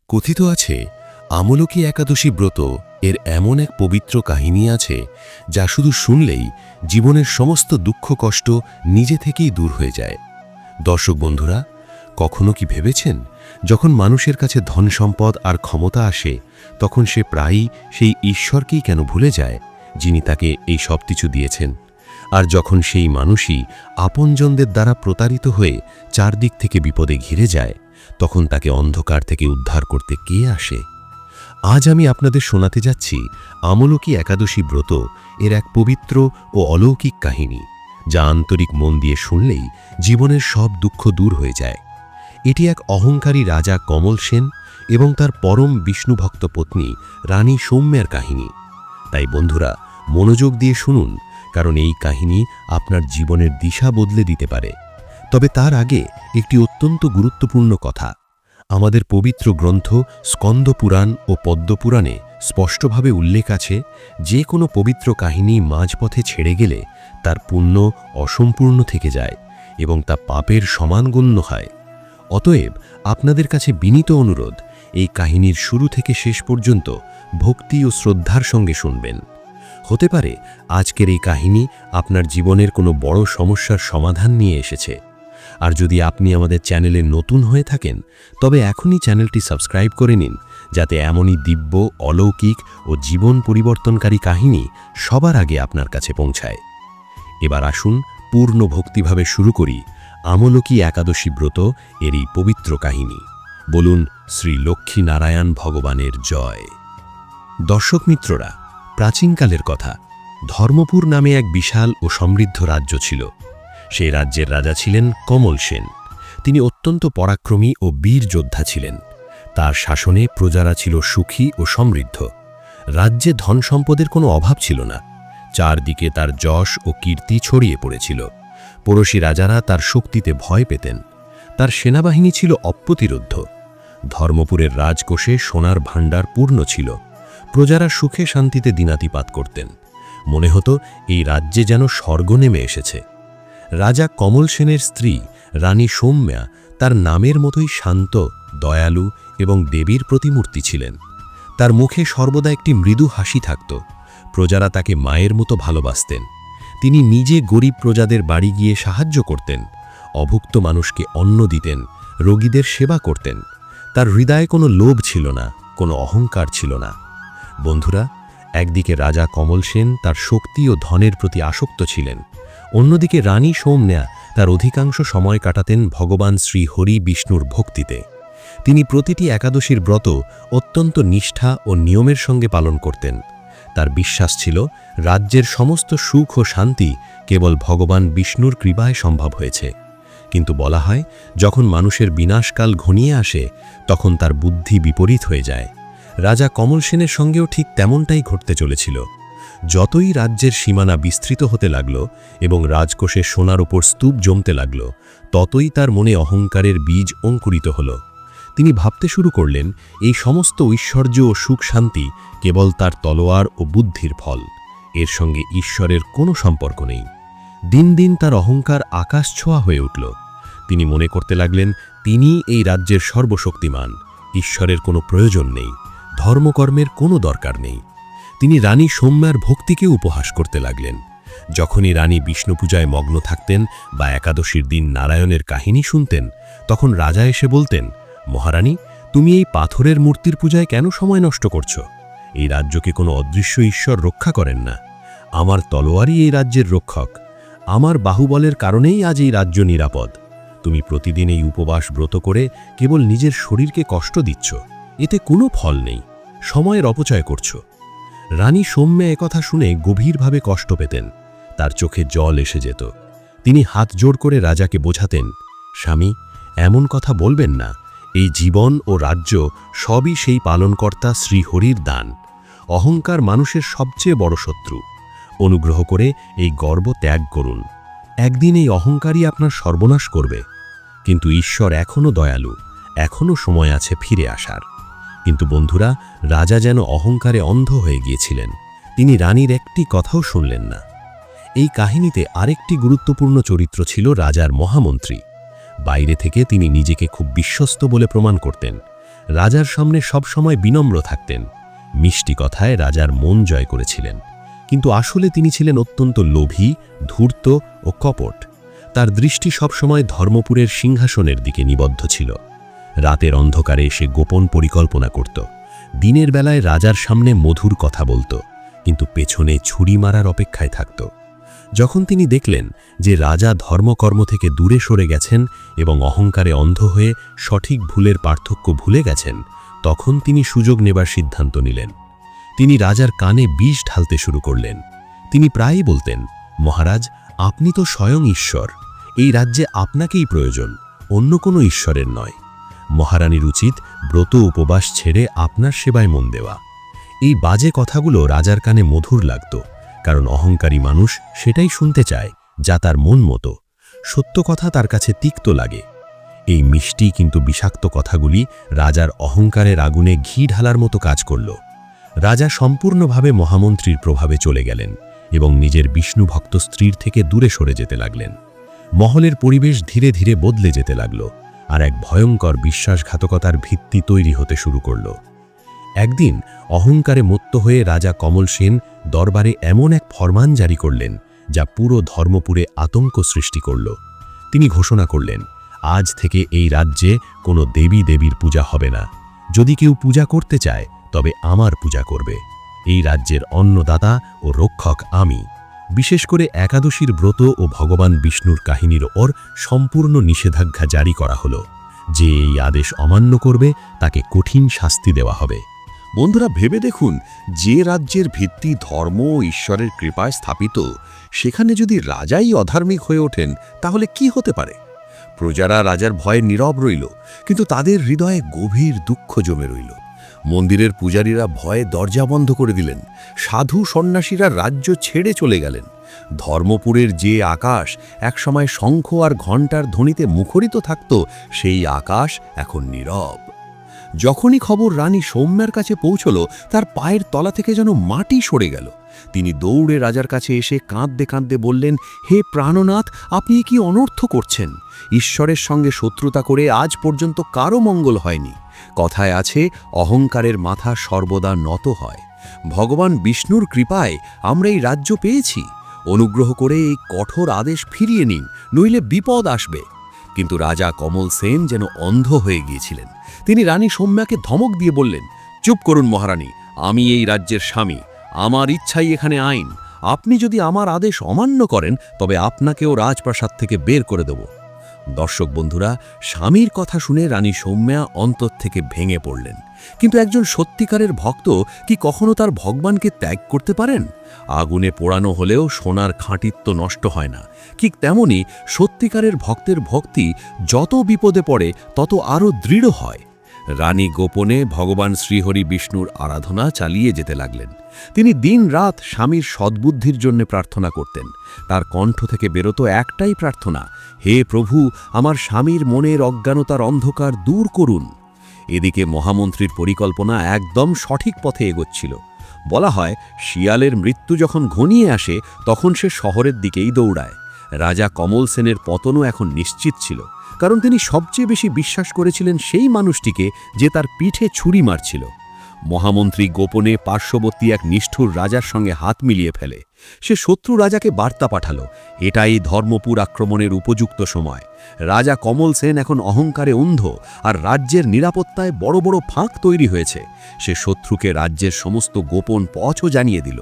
কথিত আছে আমলকি একাদশী ব্রত এর এমন এক পবিত্র কাহিনী আছে যা শুধু শুনলেই জীবনের সমস্ত দুঃখ কষ্ট নিজে থেকেই দূর হয়ে যায়। দর্শক বন্ধুরা, কখনো কি ভেবেছেন যখন মানুষের কাছে ধন সম্পদ আর ক্ষমতা আসে তখন সে প্রায়ই সেই ঈশ্বরকেই কেন ভুলে যায় যিনি তাকে এই সব কিছু দিয়েছেন? আর যখন সেই মানুষই আপনজনদের দ্বারা প্রতারিত হয়ে চারদিক থেকে বিপদে ঘিরে যায় তখন তাকে অন্ধকার থেকে উদ্ধার করতে কে আসে? আজ আমি আপনাদের শোনাতে যাচ্ছি আমলকি একাদশী ব্রত এর এক পবিত্র ও অলৌকিক কাহিনী, যা আন্তরিক মন দিয়ে শুনলেই জীবনের সব দুঃখ দূর হয়ে যায়। এটি এক অহংকারী রাজা কমল সেন এবং তার পরম বিষ্ণুভক্ত পত্নী রানী সৌম্যার কাহিনী। তাই বন্ধুরা, মনোযোগ দিয়ে শুনুন, কারণ এই কাহিনী আপনার জীবনের দিশা বদলে দিতে পারে। তবে তার আগে একটি অত্যন্ত গুরুত্বপূর্ণ কথা। আমাদের পবিত্র গ্রন্থ স্কন্দ পুরাণ ও পদ্মপুরাণে স্পষ্টভাবে উল্লেখ আছে, যে কোনো পবিত্র কাহিনী মাঝপথে ছেড়ে গেলে তার পুণ্য অসম্পূর্ণ থেকে যায় এবং তা পাপের সমান গণ্য হয়। অতএব আপনাদের কাছে বিনীত অনুরোধ, এই কাহিনীর শুরু থেকে শেষ পর্যন্ত ভক্তি ও শ্রদ্ধার সঙ্গে শুনবেন। হতে পারে আজকের এই কাহিনী আপনার জীবনের কোনো বড় সমস্যার সমাধান নিয়ে এসেছে। আর যদি আপনি আমাদের চ্যানেলে নতুন হয়ে থাকেন তবে এখনই চ্যানেলটি সাবস্ক্রাইব করে নিন, যাতে এমনই দিব্য, অলৌকিক ও জীবন পরিবর্তনকারী কাহিনী সবার আগে আপনার কাছে পৌঁছায়। এবার আসুন পূর্ণ ভক্তিভাবে শুরু করি আমলকি একাদশী ব্রত এর এই পবিত্র কাহিনী। বলুন শ্রী লক্ষ্মী নারায়ণ ভগবানের জয়। দর্শক মিত্ররা, প্রাচীনকালের কথা, ধর্মপুর নামে এক বিশাল ও সমৃদ্ধ রাজ্য ছিল। সেই রাজ্যের রাজা ছিলেন কমল সেন। তিনি অত্যন্ত পরাক্রমী ও বীর যোদ্ধা ছিলেন। তার শাসনে প্রজারা ছিল সুখী ও সমৃদ্ধ। রাজ্যে ধন সম্পদের কোনো অভাব ছিল না। চারদিকে তার যশ ও কীর্তি ছড়িয়ে পড়েছিল। পড়শি রাজারা তার শক্তিতে ভয় পেতেন। তার সেনাবাহিনী ছিল অপ্রতিরোধ্য। ধর্মপুরের রাজকোষে সোনার ভাণ্ডার পূর্ণ ছিল। প্রজারা সুখে শান্তিতে দিনাতিপাত করতেন। মনে হতো এই রাজ্যে যেন স্বর্গ নেমে এসেছে। রাজা কমল সেনের স্ত্রী রানী সৌম্যা তার নামের মতোই শান্ত, দয়ালু এবং দেবীর প্রতিমূর্তি ছিলেন। তার মুখে সর্বদা একটি মৃদু হাসি থাকত। প্রজারা তাকে মায়ের মতো ভালোবাসতেন। তিনি নিজে গরিব প্রজাদের বাড়ি গিয়ে সাহায্য করতেন, অভুক্ত মানুষকে অন্ন দিতেন, রোগীদের সেবা করতেন। তার হৃদয়ে কোনো লোভ ছিল না, কোনো অহংকার ছিল না। বন্ধুরা, একদিকে রাজা কমল সেন তার শক্তি ও ধনের প্রতি আসক্ত ছিলেন, অন্যদিকে রানী সৌম্যা তার অধিকাংশ সময় কাটাতেন ভগবান শ্রী হরি বিষ্ণুর ভক্তিতে। তিনি প্রতিটি একাদশীর ব্রত অত্যন্ত নিষ্ঠা ও নিয়মের সঙ্গে পালন করতেন। তার বিশ্বাস ছিল রাজ্যের সমস্ত সুখ ও শান্তি কেবল ভগবান বিষ্ণুর কৃপায় সম্ভব হয়েছে। কিন্তু বলা হয়, যখন মানুষের বিনাশকাল ঘনিয়ে আসে তখন তার বুদ্ধি বিপরীত হয়ে যায়। রাজা কমল সেনের সঙ্গেও ঠিক তেমনটাই ঘটতে চলেছিল। যতই রাজ্যের সীমানা বিস্তৃত হতে লাগল এবং রাজকোষে সোনার উপর স্তূপ জমতে লাগল, ততই তার মনে অহংকারের বীজ অঙ্কুরিত হল। তিনি ভাবতে শুরু করলেন, এই সমস্ত ঐশ্বর্য ও সুখ শান্তি কেবল তার তলোয়ার ও বুদ্ধির ফল, এর সঙ্গে ঈশ্বরের কোনো সম্পর্ক নেই। দিন দিন তার অহংকার আকাশ ছোঁয়া হয়ে উঠল। তিনি মনে করতে লাগলেন, তিনি এই রাজ্যের সর্বশক্তিমান, ঈশ্বরের কোনো প্রয়োজন নেই, ধর্মকর্মের কোনো দরকার নেই। তিনি রানী সৌম্যার ভক্তিকে উপহাস করতে লাগলেন। যখনই রানী বিষ্ণু পূজায় মগ্ন থাকতেন বা একাদশীর দিন নারায়ণের কাহিনী শুনতেন, তখন রাজা এসে বলতেন, মহারানী, তুমি এই পাথরের মূর্তির পূজায় কেন সময় নষ্ট করছো? এই রাজ্যকে কোনো অদৃশ্য ঈশ্বর রক্ষা করেন না। আমার তলোয়ারই এই রাজ্যের রক্ষক। আমার বাহুবলের কারণেই আজ এই রাজ্য নিরাপদ। তুমি প্রতিদিন এই উপবাস ব্রত করে কেবল নিজের শরীরকে কষ্ট দিচ্ছ। এতে কোনো ফল নেই, সময়ের অপচয় করছো। রানী সৌম্যা একথা শুনে গভীরভাবে কষ্ট পেতেন। তার চোখে জল এসে যেত। তিনি হাত জোড় করে রাজাকে বোঝাতেন, স্বামী, এমন কথা বলবেন না। এই জীবন ও রাজ্য সবই সেই পালনকর্তা শ্রীহরির দান। অহংকার মানুষের সবচেয়ে বড় শত্রু। অনুগ্রহ করে এই গর্ব ত্যাগ করুন। একদিন এই অহংকারই আপনার সর্বনাশ করবে। কিন্তু ঈশ্বর এখনও দয়ালু, এখনও সময় আছে ফিরে আসার। কিন্তু বন্ধুরা, রাজা যেন অহংকারে অন্ধ হয়ে গিয়েছিলেন। তিনি রানীর একটি কথাও শুনলেন না। এই কাহিনীতে আরেকটি গুরুত্বপূর্ণ চরিত্র ছিল রাজার মহামন্ত্রী। বাইরে থেকে তিনি নিজেকে খুব বিশ্বস্ত বলে প্রমাণ করতেন। রাজার সামনে সবসময় বিনম্র থাকতেন। মিষ্টি কথায় রাজার মন জয় করেছিলেন, কিন্তু আসলে তিনি ছিলেন অত্যন্ত লোভী, ধূর্ত ও কপট। তার দৃষ্টি সবসময় ধর্মপুরের সিংহাসনের দিকে নিবদ্ধ ছিল। রাতের অন্ধকারে সে গোপন পরিকল্পনা করত। দিনের বেলায় রাজার সামনে মধুর কথা বলত, কিন্তু পেছনে ছুরি মারার অপেক্ষায় থাকত। যখন তিনি দেখলেন যে রাজা ধর্মকর্ম থেকে দূরে সরে গেছেন এবং অহংকারে অন্ধ হয়ে সঠিক ভুলের পার্থক্য ভুলে গেছেন, তখন তিনি সুযোগ নেবার সিদ্ধান্ত নিলেন। তিনি রাজার কানে বিষ ঢালতে শুরু করলেন। তিনি প্রায়ই বলতেন, মহারাজ, আপনি তো স্বয়ং ঈশ্বর, এই রাজ্যে আপনাকেই প্রয়োজন, অন্য কোনো ঈশ্বরের নয়। মহারানীর উচিত ব্রত উপবাস ছেড়ে আপনার সেবায় মন দেওয়া। এই বাজে কথাগুলো রাজার কানে মধুর লাগত, কারণ অহংকারী মানুষ সেটাই শুনতে চায় যা তার মন মতো। সত্য কথা তার কাছে তিক্ত লাগে। এই মিষ্টি কিন্তু বিষাক্ত কথাগুলি রাজার অহংকারের আগুনে ঘি ঢালার মতো কাজ করল। রাজা সম্পূর্ণভাবে মহামন্ত্রীর প্রভাবে চলে গেলেন এবং নিজের বিষ্ণু ভক্ত স্ত্রীর থেকে দূরে সরে যেতে লাগলেন। মহলের পরিবেশ ধীরে ধীরে বদলে যেতে লাগল, আর এক ভয়ঙ্কর বিশ্বাসঘাতকতার ভিত্তি তৈরি হতে শুরু করল। একদিন অহংকারে মত্ত হয়ে রাজা কমল সেন দরবারে এমন এক ফরমান জারি করলেন যা পুরো ধর্মপুরে আতঙ্ক সৃষ্টি করল। তিনি ঘোষণা করলেন, আজ থেকে এই রাজ্যে কোনো দেবী দেবীর পূজা হবে না। যদি কেউ পূজা করতে চায় তবে আমার পূজা করবে। এই রাজ্যের অন্নদাতা ও রক্ষক আমি। বিশেষ করে একাদশীর ব্রত ও ভগবান বিষ্ণুর কাহিনীর ওর সম্পূর্ণ নিষেধাজ্ঞা জারি করা হলো। যে এই আদেশ অমান্য করবে তাকে কঠিন শাস্তি দেওয়া হবে। বন্ধুরা, ভেবে দেখুন, যে রাজ্যের ভিত্তি ধর্ম ও ঈশ্বরের কৃপায় স্থাপিত, সেখানে যদি রাজাই অধার্মিক হয়ে ওঠেন তাহলে কি হতে পারে? প্রজারা রাজার ভয়ে নীরব রইল, কিন্তু তাদের হৃদয়ে গভীর দুঃখ জমে রইল। মন্দিরের পূজারীরা ভয়ে দরজা বন্ধ করে দিলেন। সাধু সন্ন্যাসীরা রাজ্য ছেড়ে চলে গেলেন। ধর্মপুরের যে আকাশ একসময় শঙ্খ আর ঘণ্টার ধ্বনিতে মুখরিত থাকত, সেই আকাশ এখন নীরব। যখনই খবর রানী সৌম্যার কাছে পৌঁছল, তার পায়ের তলা থেকে যেন মাটি সরে গেল। তিনি দৌড়ে রাজার কাছে এসে কাঁদতে কাঁদতে বললেন, হে প্রাণনাথ, আপনি কি অনর্থ করছেন? ঈশ্বরের সঙ্গে শত্রুতা করে আজ পর্যন্ত কারো মঙ্গল হয়নি। কথায় আছে, অহংকারের মাথা সর্বদা নত হয়। ভগবান বিষ্ণুর কৃপায় আমরা এই রাজ্য পেয়েছি। অনুগ্রহ করে এই কঠোর আদেশ ফিরিয়ে নিন, নইলে বিপদ আসবে। কিন্তু রাজা কমল সেন যেন অন্ধ হয়ে গিয়েছিলেন। তিনি রানী সৌম্যাকে ধমক দিয়ে বললেন, চুপ করুন মহারানী, আমি এই রাজ্যের স্বামী, আমার ইচ্ছাই এখানে আইন। আপনি যদি আমার আদেশ অমান্য করেন তবে আপনাকেও রাজপ্রাসাদ থেকে বের করে দেব। দর্শক বন্ধুরা, স্বামীর কথা শুনে রানী সৌম্যা অন্তর থেকে ভেঙে পড়লেন। কিন্তু একজন সত্যিকারের ভক্ত কি কখনো তার ভগবানকে ত্যাগ করতে পারেন? আগুনে পোড়ানো হলেও সোনার খাঁটিত্ব নষ্ট হয় না। ঠিক তেমনি সত্যিকারের ভক্তের ভক্তি যত বিপদে পড়ে তত আরও দৃঢ় হয়। রানী গোপনে ভগবান শ্রীহরি বিষ্ণুর আরাধনা চালিয়ে যেতে লাগলেন। তিনি দিন রাত স্বামীর সদ্বুদ্ধির জন্য প্রার্থনা করতেন। তার কণ্ঠ থেকে বেরোতো একটাই প্রার্থনা, হে প্রভু, আমার স্বামীর মনের অজ্ঞানতার অন্ধকার দূর করুন। এদিকে মহামন্ত্রীর পরিকল্পনা একদম সঠিক পথে এগোচ্ছিল। বলা হয়, শিয়ালের মৃত্যু যখন ঘনিয়ে আসে তখন সে শহরের দিকেই দৌড়ায়। রাজা কমল সেনের পতনও এখন নিশ্চিত ছিল, কারণ তিনি সবচেয়ে বেশি বিশ্বাস করেছিলেন সেই মানুষটিকে যে তার পিঠে ছুরি মারছিল। মহামন্ত্রী গোপনে পার্শ্ববর্তী এক নিষ্ঠুর রাজার সঙ্গে হাত মিলিয়ে ফেলে। সে শত্রু রাজাকে বার্তা পাঠালো, এটাই ধর্মপুর আক্রমণের উপযুক্ত সময়। রাজা কমল সেন এখন অহংকারে অন্ধ, আর রাজ্যের নিরাপত্তায় বড় বড় ফাঁক তৈরি হয়েছে। সে শত্রুকে রাজ্যের সমস্ত গোপন পথও জানিয়ে দিল।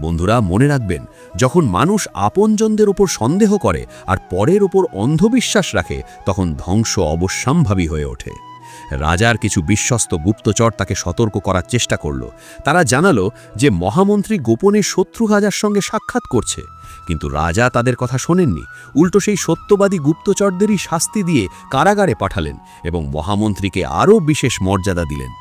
বন্ধুরা, মনে রাখবেন, যখন মানুষ আপনজনদের ওপর সন্দেহ করে আর পরের ওপর অন্ধবিশ্বাস রাখে, তখন ধ্বংস অবশ্যম্ভাবী হয়ে ওঠে। রাজার কিছু বিশ্বস্ত গুপ্তচর তাকে সতর্ক করার চেষ্টা করল। তারা জানালো যে মহামন্ত্রী গোপনে শত্রু রাজার সঙ্গে সাক্ষাৎ করছে। কিন্তু রাজা তাদের কথা শোনেননি। উল্টো সেই সত্যবাদী গুপ্তচরদেরই শাস্তি দিয়ে কারাগারে পাঠালেন এবং মহামন্ত্রীকে আরও বিশেষ মর্যাদা দিলেন।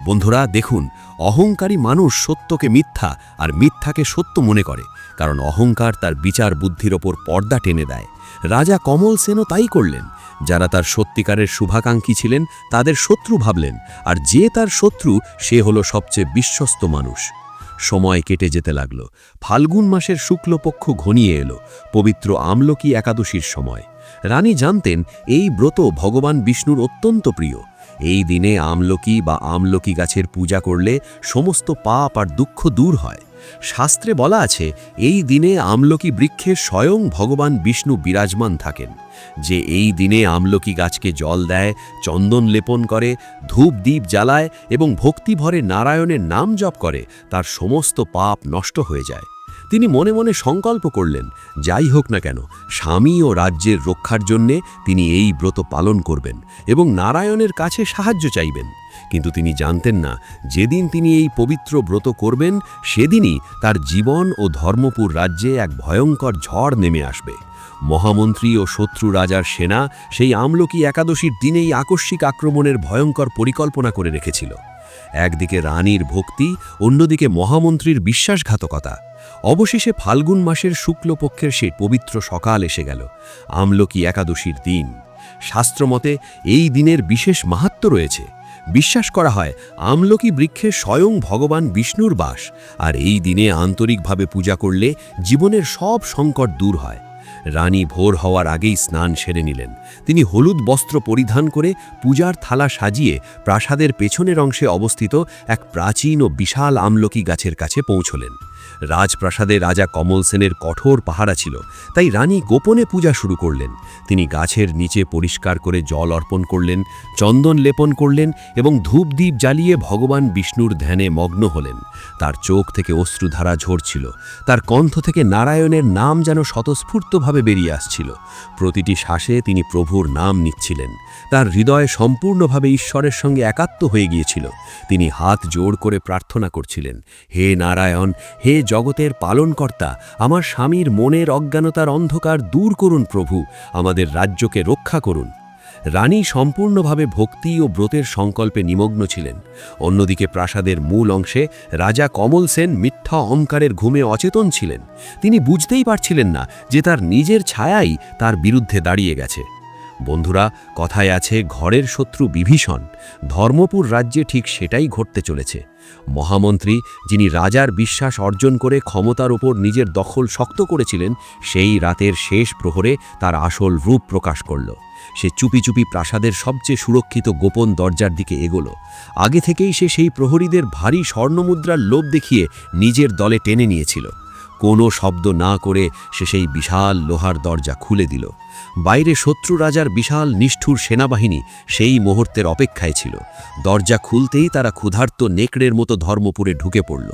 বন্ধুরা দেখুন, অহংকারী মানুষ সত্যকে মিথ্যা আর মিথ্যাকে সত্য মনে করে, কারণ অহংকার তার বিচার বুদ্ধির ওপর পর্দা টেনে দেয়। রাজা কমল সেনও তাই করলেন। যারা তার সত্যিকারের শুভাকাঙ্ক্ষী ছিলেন তাদের শত্রু ভাবলেন, আর যে তার শত্রু সে হলো সবচেয়ে বিশ্বস্ত মানুষ। সময় কেটে যেতে লাগল। ফাল্গুন মাসের শুক্লপক্ষ ঘনিয়ে এলো, পবিত্র আমলকি একাদশীর সময়। রানী জানতেন এই ব্রত ভগবান বিষ্ণুর অত্যন্ত প্রিয়। এই দিনে আমলকি বা আমলকি গাছের পূজা করলে সমস্ত পাপ আর দুঃখ দূর হয়। শাস্ত্রে বলা আছে এই দিনে আমলকি বৃক্ষে স্বয়ং ভগবান বিষ্ণু বিরাজমান থাকেন। যে এই দিনে আমলকি গাছকে জল দেয়, চন্দন লেপন করে, ধূপ দ্বীপ জ্বালায় এবং ভক্তিভরে নারায়ণের নাম জপ করে, তার সমস্ত পাপ নষ্ট হয়ে যায়। তিনি মনে মনে সংকল্প করলেন, যাই হোক না কেন স্বামী ও রাজ্যের রক্ষার জন্যে তিনি এই ব্রত পালন করবেন এবং নারায়ণের কাছে সাহায্য চাইবেন। কিন্তু তিনি জানতেন না যেদিন তিনি এই পবিত্র ব্রত করবেন সেদিনই তার জীবন ও ধর্মপুর রাজ্যে এক ভয়ঙ্কর ঝড় নেমে আসবে। মহামন্ত্রী ও শত্রু রাজার সেনা সেই আমলকি একাদশীর দিনেই আকস্মিক আক্রমণের ভয়ঙ্কর পরিকল্পনা করে রেখেছিল। একদিকে রানীর ভক্তি, অন্যদিকে মহামন্ত্রীর বিশ্বাসঘাতকতা। অবশেষে ফাল্গুন মাসের শুক্লপক্ষের সেই পবিত্র সকাল এসে গেল, আমলকি একাদশীর দিন। শাস্ত্রমতে এই দিনের বিশেষ মাহাত্ম্য রয়েছে। বিশ্বাস করা হয় আমলকি বৃক্ষে স্বয়ং ভগবান বিষ্ণুর বাস, আর এই দিনে আন্তরিকভাবে পূজা করলে জীবনের সব সংকট দূর হয়। রানী ভোর হওয়ার আগেই স্নান সেরে নিলেন। তিনি হলুদ বস্ত্র পরিধান করে পূজার থালা সাজিয়ে প্রাসাদের পেছনের অংশে অবস্থিত এক প্রাচীন ও বিশাল আমলকি গাছের কাছে পৌঁছলেন। রাজপ্রাসাদে রাজা কমল সেনের কঠোর পাহারা ছিল, তাই রানী গোপনে পূজা শুরু করলেন। তিনি গাছের নিচে পরিষ্কার করে জল অর্পণ করলেন, চন্দন লেপন করলেন এবং ধূপদীপ জ্বালিয়ে ভগবান বিষ্ণুর ধ্যানে মগ্ন হলেন। তার চোখ থেকে অশ্রুধারা ঝরছিল, তার কণ্ঠ থেকে নারায়ণের নাম যেন স্বতঃস্ফূর্তভাবে বেরিয়ে আসছিল। প্রতিটি শ্বাসে তিনি প্রভুর নাম নিচ্ছিলেন। তার হৃদয় সম্পূর্ণভাবে ঈশ্বরের সঙ্গে একাত্ম হয়ে গিয়েছিল। তিনি হাত জোড় করে প্রার্থনা করছিলেন, হে নারায়ণ, হে জগতের পালনকর্তা, আমার স্বামীর মনের অজ্ঞানতার অন্ধকার দূর করুন প্রভু, আমাদের রাজ্যকে রক্ষা করুন। রানী সম্পূর্ণভাবে ভক্তি ও ব্রতের সংকল্পে নিমগ্ন ছিলেন। অন্যদিকে প্রাসাদের মূল অংশে রাজা কমল সেন মিথ্যা অহংকারের ঘুমে অচেতন ছিলেন। তিনি বুঝতেই পারছিলেন না যে তার নিজের ছায়াই তার বিরুদ্ধে দাঁড়িয়ে গেছে। বন্ধুরা, কথায় আছে ঘরের শত্রু বিভীষণ। ধর্মপুর রাজ্যে ঠিক সেটাই ঘটতে চলেছে। মহামন্ত্রী, যিনি রাজার বিশ্বাস অর্জন করে ক্ষমতার ওপর নিজের দখল শক্ত করেছিলেন, সেই রাতের শেষ প্রহরে তার আসল রূপ প্রকাশ করল। সে চুপি চুপি প্রাসাদের সবচেয়ে সুরক্ষিত গোপন দরজার দিকে এগোলো। আগে থেকেই সে সেই প্রহরীদের ভারী স্বর্ণমুদ্রার লোভ দেখিয়ে নিজের দলে টেনে নিয়েছিল। কোনো শব্দ না করে সে সেই বিশাল লোহার দরজা খুলে দিল। বাইরে শত্রু রাজার বিশাল নিষ্ঠুর সেনাবাহিনী সেই মুহূর্তের অপেক্ষায় ছিল। দরজা খুলতেই তারা ক্ষুধার্ত নেকড়ের মতো ধর্মপুরে ঢুকে পড়ল।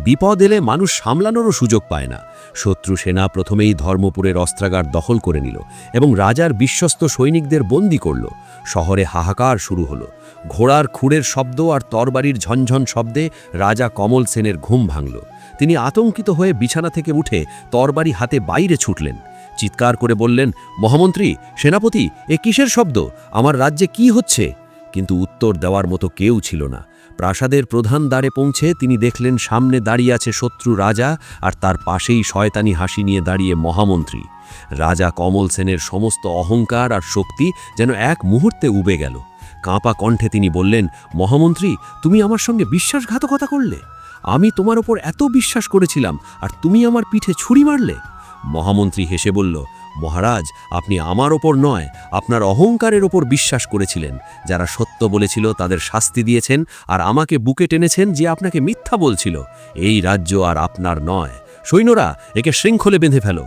বিপদ এলে মানুষ সামলানোরও সুযোগ পায় না। শত্রু সেনা প্রথমেই ধর্মপুরের অস্ত্রাগার দখল করে নিল এবং রাজার বিশ্বস্ত সৈনিকদের বন্দী করল। শহরে হাহাকার শুরু হলো। ঘোড়ার খুঁড়ের শব্দ আর তরবারির ঝনঝন শব্দে রাজা কমল সেনের ঘুম ভাঙল। তিনি আতঙ্কিত হয়ে বিছানা থেকে উঠে তরবারি হাতে বাইরে ছুটলেন। চিৎকার করে বললেন, মহামন্ত্রী, সেনাপতি, এ কিসের শব্দ? আমার রাজ্যে কি হচ্ছে? কিন্তু উত্তর দেওয়ার মতো কেউ ছিল না। প্রাসাদের প্রধান দ্বারে পৌঁছে তিনি দেখলেন সামনে দাঁড়িয়ে আছে শত্রু রাজা, আর তার পাশেই শয়তানি হাসি নিয়ে দাঁড়িয়ে মহামন্ত্রী। রাজা কমল সেনের সমস্ত অহংকার আর শক্তি যেন এক মুহূর্তে উবে গেল। কাঁপা কণ্ঠে তিনি বললেন, মহামন্ত্রী, তুমি আমার সঙ্গে বিশ্বাসঘাতকতা করলে। আমি তোমার ওপর এত বিশ্বাস করেছিলাম, আর তুমি আমার পিঠে ছুরি মারলে। মহামন্ত্রী হেসে বলল, মহারাজ, আপনি আমার ওপর নয়, আপনার অহংকারের ওপর বিশ্বাস করেছিলেন। যারা সত্য বলেছিল তাদের শাস্তি দিয়েছেন, আর আমাকে বুকে টেনেছেন যে আপনাকে মিথ্যা বলছিল। এই রাজ্য আর আপনার নয়। সৈন্যরা, একে শৃঙ্খলে বেঁধে ফেলো।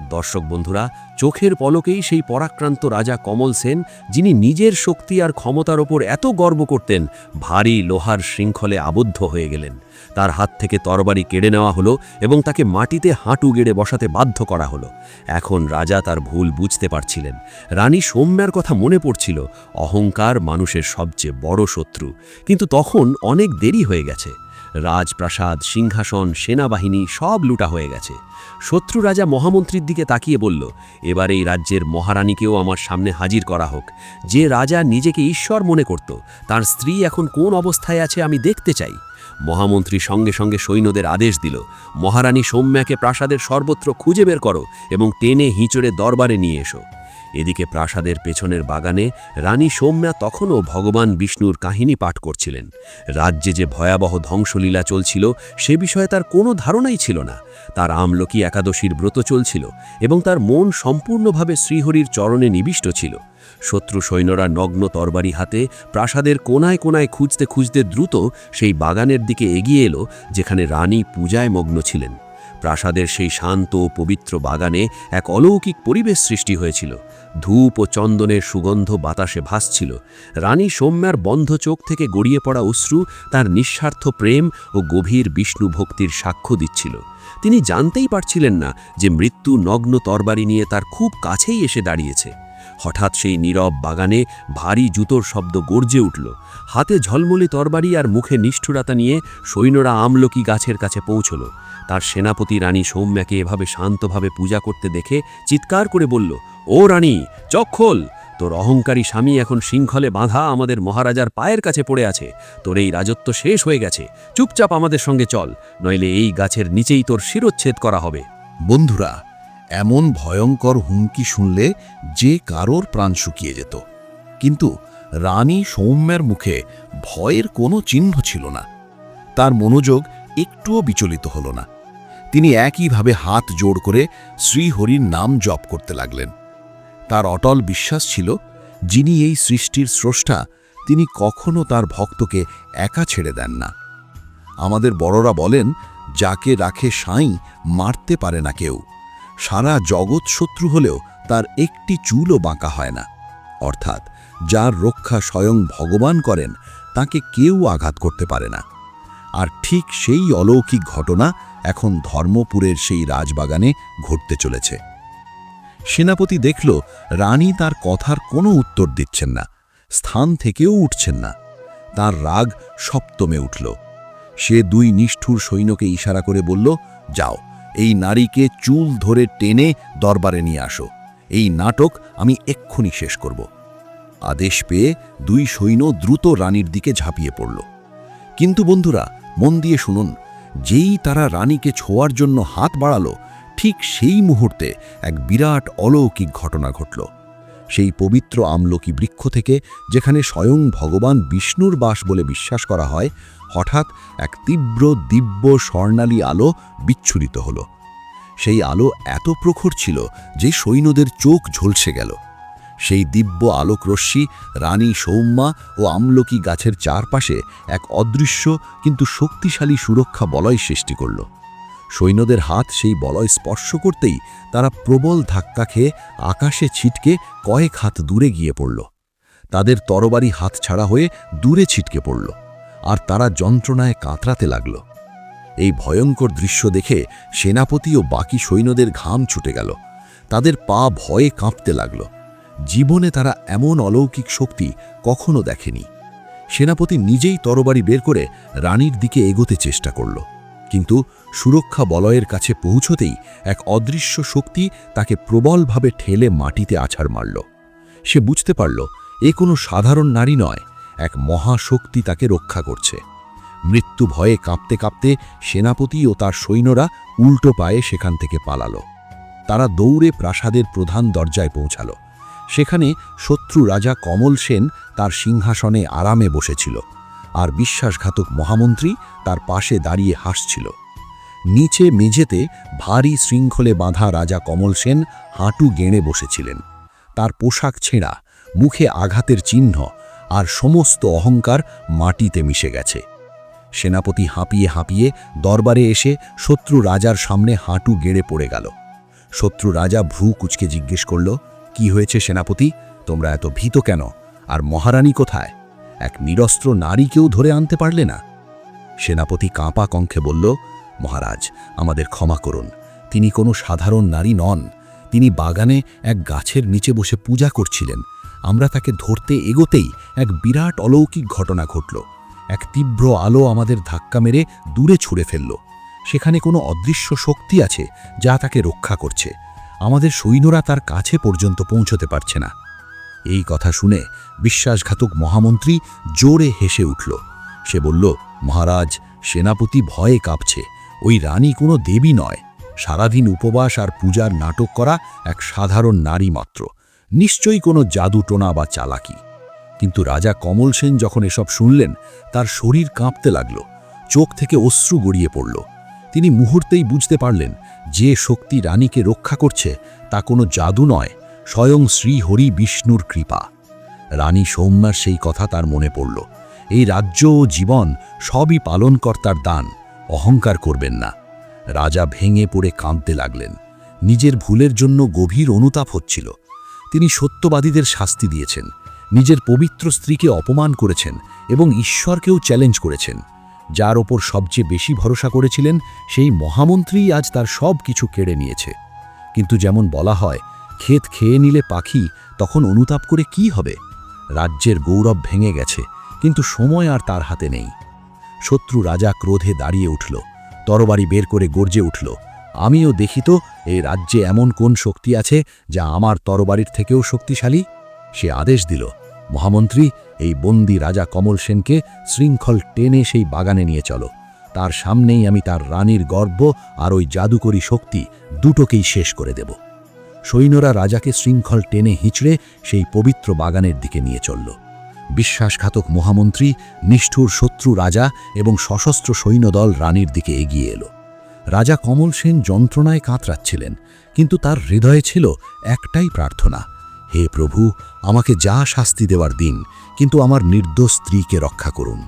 দর্শক বন্ধুরা, চোখের পলকেই সেই পরাক্রান্ত রাজা কমল সেন, যিনি নিজের শক্তি আর ক্ষমতার ওপর এত গর্ব করতেন, ভারী লোহার শৃঙ্খলে আবদ্ধ হয়ে গেলেন। তার হাত থেকে তরবারি কেড়ে নেওয়া হলো এবং তাকে মাটিতে হাঁটু গেড়ে বসাতে বাধ্য করা হলো। এখন রাজা তার ভুল বুঝতে পারছিলেন। রানী সৌম্যার কথা মনে পড়ছিল। অহংকার মানুষের সবচেয়ে বড় শত্রু। কিন্তু তখন অনেক দেরি হয়ে গেছে। রাজপ্রাসাদ, সিংহাসন, সেনাবাহিনী সব লুটা হয়ে গেছে। শত্রু রাজা মহামন্ত্রীর দিকে তাকিয়ে বলল, এবার এই রাজ্যের মহারানীকেও আমার সামনে হাজির করা হোক। যে রাজা নিজেকে ঈশ্বর মনে করত, তার স্ত্রী এখন কোন অবস্থায় আছে আমি দেখতে চাই। মহামন্ত্রী সঙ্গে সঙ্গে সৈন্যদের আদেশ দিল, মহারানী সৌম্যাকে প্রাসাদের সর্বত্র খুঁজে বের করো এবং টেনে হিঁচড়ে দরবারে নিয়ে এসো। এদিকে প্রাসাদের পেছনের বাগানে রানী সৌম্যা তখনও ভগবান বিষ্ণুর কাহিনী পাঠ করছিলেন। রাজ্যে যে ভয়াবহ ধ্বংসলীলা চলছিল সে বিষয়ে তার কোনো ধারণাই ছিল না। তার আমলকি একাদশীর ব্রত চলছিল এবং তার মন সম্পূর্ণভাবে শ্রীহরির চরণে নিবিষ্ট ছিল। শত্রু সৈন্যরা নগ্ন তরবারি হাতে প্রাসাদের কোনায় কোনায় খুঁজতে খুঁজতে দ্রুত সেই বাগানের দিকে এগিয়ে এলো যেখানে রানী পূজায় মগ্ন ছিলেন। প্রাসাদের সেই শান্ত ও পবিত্র বাগানে এক অলৌকিক পরিবেশ সৃষ্টি হয়েছিল। ধূপ ও চন্দনের সুগন্ধ বাতাসে ভাসছিল। রানী সৌম্যার বন্ধ চোখ থেকে গড়িয়ে পড়া অশ্রু তার নিঃস্বার্থ প্রেম ও গভীর বিষ্ণু ভক্তির সাক্ষ্য দিচ্ছিল। তিনি জানতেই পারছিলেন না যে মৃত্যু নগ্ন তরবারি নিয়ে তার খুব কাছেই এসে দাঁড়িয়েছে। হঠাৎ সেই নীরব বাগানে ভারী জুতোর শব্দ গর্জে উঠল। হাতে ঝলমলে তরবারি আর মুখে নিষ্ঠুরতা নিয়ে সৈন্যরা আমলকি গাছের কাছে পৌঁছল। তার সেনাপতি রানী সৌম্যাকে এভাবে শান্তভাবে পূজা করতে দেখে চিৎকার করে বলল, ও রানী, চোখ খোল! তোর অহংকারী স্বামী এখন শৃঙ্খলে বাঁধা আমাদের মহারাজার পায়ের কাছে পড়ে আছে। তোর এই রাজত্ব শেষ হয়ে গেছে। চুপচাপ আমাদের সঙ্গে চল, নইলে এই গাছের নিচেই তোর শিরচ্ছেদ করা হবে। বন্ধুরা, এমন ভয়ঙ্কর হুমকি শুনলে যে কারোর প্রাণ শুকিয়ে যেত, কিন্তু রানী সৌম্যার মুখে ভয়ের কোনো চিহ্ন ছিল না। তার মনোযোগ একটুও বিচলিত হল না। তিনি একইভাবে হাত জোড় করে শ্রীহরির নাম জপ করতে লাগলেন। তার অটল বিশ্বাস ছিল, যিনি এই সৃষ্টির স্রষ্টা তিনি কখনো তার ভক্তকে একা ছেড়ে দেন না। আমাদের বড়রা বলেন, যাকে রাখে সাঁই মারতে পারে না কেউ। সারা জগৎ শত্রু হলেও তার একটি চুলও বাঁকা হয় না। অর্থাৎ যার রক্ষা স্বয়ং ভগবান করেন তাকে কেউ আঘাত করতে পারে না। আর ঠিক সেই অলৌকিক ঘটনা এখন ধর্মপুরের সেই রাজবাগানে ঘটতে চলেছে। সেনাপতি দেখল রানী তার কথার কোনো উত্তর দিচ্ছেন না, স্থান থেকেও উঠছেন না। তার রাগ সপ্তমে উঠল। সে দুই নিষ্ঠুর সৈন্যকে ইশারা করে বলল, যাও, এই নারীকে চুল ধরে টেনে দরবারে নিয়ে আসো। এই নাটক আমি এক্ষুনি শেষ করব। আদেশ পেয়ে দুই সৈন্য দ্রুত রানীর দিকে ঝাঁপিয়ে পড়ল। কিন্তু বন্ধুরা, মন দিয়ে শুনুন, যেই তারা রানীকে ছোঁয়ার জন্য হাত বাড়ালো, ঠিক সেই মুহূর্তে এক বিরাট অলৌকিক ঘটনা ঘটল। সেই পবিত্র আমলকি বৃক্ষ থেকে, যেখানে স্বয়ং ভগবান বিষ্ণুর বাস বলে বিশ্বাস করা হয়, হঠাৎ এক তীব্র দিব্য স্বর্ণালী আলো বিচ্ছুরিত হল। সেই আলো এত প্রখর ছিল যে সৈন্যদের চোখ ঝলসে গেল। সেই দিব্য আলোক রশ্মি রানী সৌম্যা ও আমলকি গাছের চারপাশে এক অদৃশ্য কিন্তু শক্তিশালী সুরক্ষা বলয় সৃষ্টি করল। সৈন্যদের হাত সেই বলয় স্পর্শ করতেই তারা প্রবল ধাক্কা খেয়ে আকাশে ছিটকে কয়েক হাত দূরে গিয়ে পড়ল। তাদের তরবারি হাত ছাড়া হয়ে দূরে ছিটকে পড়ল, আর তারা যন্ত্রণায় কাতরাতে লাগল। এই ভয়ঙ্কর দৃশ্য দেখে সেনাপতি ও বাকি সৈন্যদের ঘাম ছুটে গেল। তাদের পা ভয়ে কাঁপতে লাগল। জীবনে তারা এমন অলৌকিক শক্তি কখনো দেখেনি। সেনাপতি নিজেই তরবারি বের করে রানীর দিকে এগোতে চেষ্টা করল, কিন্তু সুরক্ষা বলয়ের কাছে পৌঁছতেই এক অদৃশ্য শক্তি তাকে প্রবলভাবে ঠেলে মাটিতে আছাড় মারল। সে বুঝতে পারল, এ কোনো সাধারণ নারী নয়, এক মহাশক্তি তাকে রক্ষা করছে। মৃত্যু ভয়ে কাঁপতে কাঁপতে সেনাপতি ও তার সৈন্যরা উল্টো পায়ে সেখান থেকে পালালো। তারা দৌড়ে প্রাসাদের প্রধান দরজায় পৌঁছাল। সেখানে শত্রু রাজা কমল সেন তার সিংহাসনে আরামে বসেছিল, আর বিশ্বাসঘাতক মহামন্ত্রী তার পাশে দাঁড়িয়ে হাসছিল। নিচে মেঝেতে ভারী শৃঙ্খলে বাঁধা রাজা কমল সেন হাঁটু গেঁড়ে বসেছিলেন। তার পোশাক ছেঁড়া, মুখে আঘাতের চিহ্ন, আর সমস্ত অহংকার মাটিতে মিশে গেছে। সেনাপতি হাঁপিয়ে হাঁপিয়ে দরবারে এসে শত্রু রাজার সামনে হাঁটু গেড়ে পড়ে গেল। শত্রু রাজা ভ্রু কুঁচকে জিজ্ঞেস করল, কি হয়েছে সেনাপতি? তোমরা এত ভীত কেন? আর মহারানী কোথায়? এক নিরস্ত্র নারীকেও ধরে আনতে পারলে না? সেনাপতি কাঁপা কণ্ঠে বলল, মহারাজ, আমাদের ক্ষমা করুন। তিনি কোনো সাধারণ নারী নন। তিনি বাগানে এক গাছের নিচে বসে পূজা করছিলেন। আমরা তাকে ধরতে এগোতেই এক বিরাট অলৌকিক ঘটনা ঘটল। এক তীব্র আলো আমাদের ধাক্কা মেরে দূরে ছুঁড়ে ফেলল। সেখানে কোনো অদৃশ্য শক্তি আছে যা তাকে রক্ষা করছে। আমাদের সৈন্যরা তার কাছে পর্যন্ত পৌঁছতে পারছে না। এই কথা শুনে বিশ্বাসঘাতক মহামন্ত্রী জোরে হেসে উঠল। সে বলল, মহারাজ, সেনাপতি ভয়ে কাঁপছে। ওই রানী কোনো দেবী নয়, সারাদিন উপবাস আর পূজার নাটক করা এক সাধারণ নারী মাত্র। নিশ্চয়ই কোনো জাদুটোনা বা চালাকি। কিন্তু রাজা কমল সেন যখন এসব শুনলেন, তার শরীর কাঁপতে লাগল, চোখ থেকে অশ্রু গড়িয়ে পড়ল। তিনি মুহূর্তেই বুঝতে পারলেন যে শক্তি রানীকে রক্ষা করছে তা কোনো জাদু নয়, স্বয়ং শ্রীহরি বিষ্ণুর কৃপা। রানী সৌম্যার সেই কথা তার মনে পড়ল। এই রাজ্য ও জীবন সবই পালনকর্তার দান, অহংকার করবেন না। রাজা ভেঙে পড়ে কাঁদতে লাগলেন। নিজের ভুলের জন্য গভীর অনুতাপ হচ্ছিল। তিনি সত্যবাদীদের শাস্তি দিয়েছেন, নিজের পবিত্র স্ত্রীকে অপমান করেছেন এবং ঈশ্বরকেও চ্যালেঞ্জ করেছেন। যার ওপর সবচেয়ে বেশি ভরসা করেছিলেন, সেই মহামন্ত্রীই আজ তার সব কিছু কেড়ে নিয়েছে। কিন্তু যেমন বলা হয়, ক্ষেত খেয়ে নিলে পাখি, তখন অনুতাপ করে কি হবে? রাজ্যের গৌরব ভেঙে গেছে, কিন্তু সময় আর তার হাতে নেই। শত্রু রাজা ক্রোধে দাঁড়িয়ে উঠল, তরবারি বের করে গর্জে উঠল, আমিও দেখি তো এই রাজ্যে এমন কোন শক্তি আছে যা আমার তরবারির থেকেও শক্তিশালী। সে আদেশ দিল, মহামন্ত্রী, এই বন্দী রাজা কমল সেনকে শৃঙ্খল টেনে সেই বাগানে নিয়ে চলো। তার সামনেই আমি তার রানীর গর্ব আর ওই জাদুকরী শক্তি দুটোকেই শেষ করে দেব। সৈন্যরা রাজাকে শৃঙ্খল টেনে হিঁচড়ে সেই পবিত্র বাগানের দিকে নিয়ে চলল। বিশ্বাসঘাতক মহামন্ত্রী, নিষ্ঠুর শত্রু রাজা এবং সশস্ত্র সৈন্যদল রানীর দিকে এগিয়ে এলো। রাজা কমল সেন যন্ত্রণায় কাতরাচ্ছিলেন, কিন্তু তার হৃদয়ে ছিল একটাই প্রার্থনা, হে প্রভু, আমাকে যা শাস্তি দেওয়ার দিন, কিন্তু আমার নির্দোষ স্ত্রীকে রক্ষা করুন।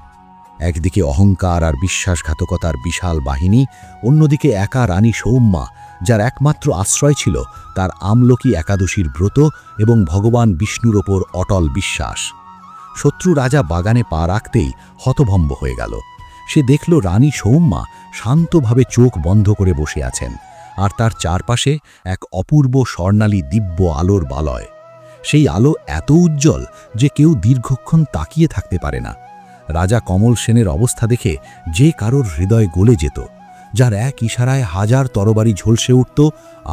একদিকে অহংকার আর বিশ্বাসঘাতকতার বিশাল বাহিনী, অন্যদিকে একা রানী সৌম্যা, যার একমাত্র আশ্রয় ছিল তার আমলকি একাদশীর ব্রত এবং ভগবান বিষ্ণুর ওপর অটল বিশ্বাস। শত্রু রাজা বাগানে পা রাখতেই হতভম্ব হয়ে গেল। সে দেখল রানী সৌম্যা শান্তভাবে চোখ বন্ধ করে বসে আছেন, আর তার চারপাশে এক অপূর্ব স্বর্ণালী দিব্য আলোর বালয়। সেই আলো এত উজ্জ্বল যে কেউ দীর্ঘক্ষণ তাকিয়ে থাকতে পারে না। রাজা কমল সেনের অবস্থা দেখে যে কারোর হৃদয় গলে যেত। যার এক ইশারায় হাজার তরবারি ঝলসে উঠত,